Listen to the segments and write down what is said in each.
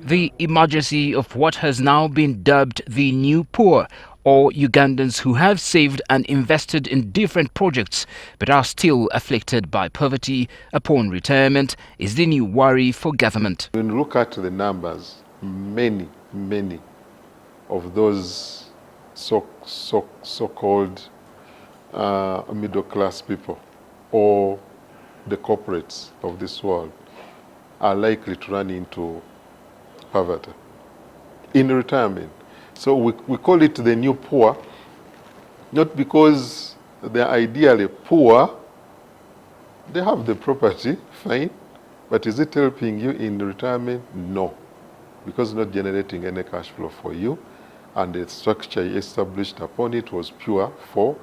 The emergency of what has now been dubbed the new poor, or Ugandans who have saved and invested in different projects but are still afflicted by poverty upon retirement, is the new worry for government. When you look at the numbers, many of those so-called middle-class people or the corporates of this world are likely to run into poverty in retirement. So we call it the new poor, not because they're ideally poor. They have the property, fine, but is it helping you in retirement? No, because it's not generating any cash flow for you, and the structure established upon it was pure for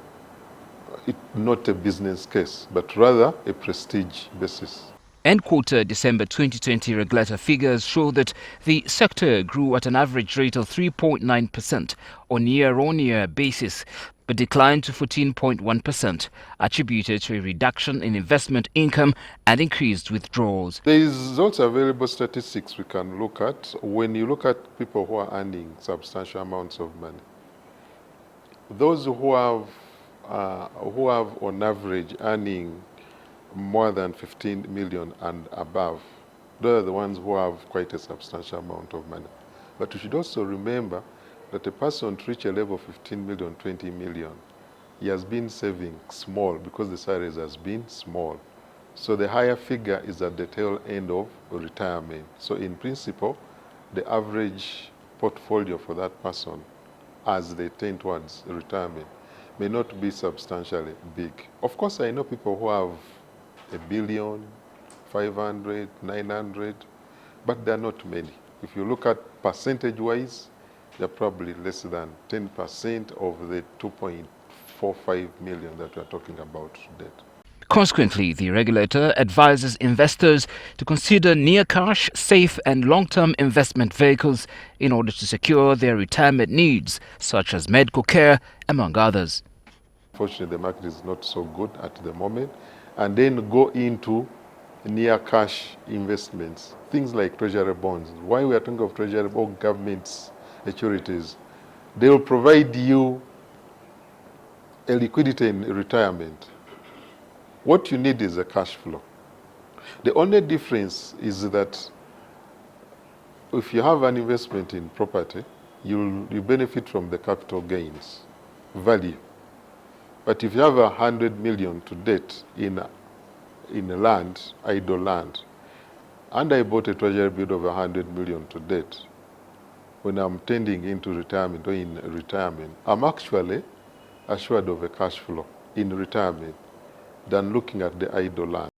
it, not a business case, but rather a prestige basis. End quarter December 2020 regulator figures show that the sector grew at an average rate of 3.9% on year-on-year basis, but declined to 14.1%, attributed to a reduction in investment income and increased withdrawals. There is also available statistics we can look at when you look at people who are earning substantial amounts of money. Those who have on average earning more than 15 million and above, those are the ones who have quite a substantial amount of money. But you should also remember that a person to reach a level of 15 million, 20 million, he has been saving small because the salaries has been small. So the higher figure is at the tail end of retirement. So in principle, the average portfolio for that person as they tend towards retirement may not be substantially big. Of course, I know people who have 1 billion, 500, 900, but they're not many. If you look at percentage-wise, they're probably less than 10% of the 2.45 million that we're talking about today. Consequently, the regulator advises investors to consider near-cash, safe and long-term investment vehicles in order to secure their retirement needs, such as medical care, among others. Unfortunately, the market is not so good at the moment. And then go into near-cash investments, things like treasury bonds. Why we are talking of treasury bonds, government securities, they will provide you a liquidity in retirement. What you need is a cash flow. The only difference is that if you have an investment in property, you benefit from the capital gains, value. But if you have 100 million to date in land, idle land, and I bought a treasury bill of 100 million to date, when I'm tending into retirement or in retirement, I'm actually assured of a cash flow in retirement than looking at the idle land.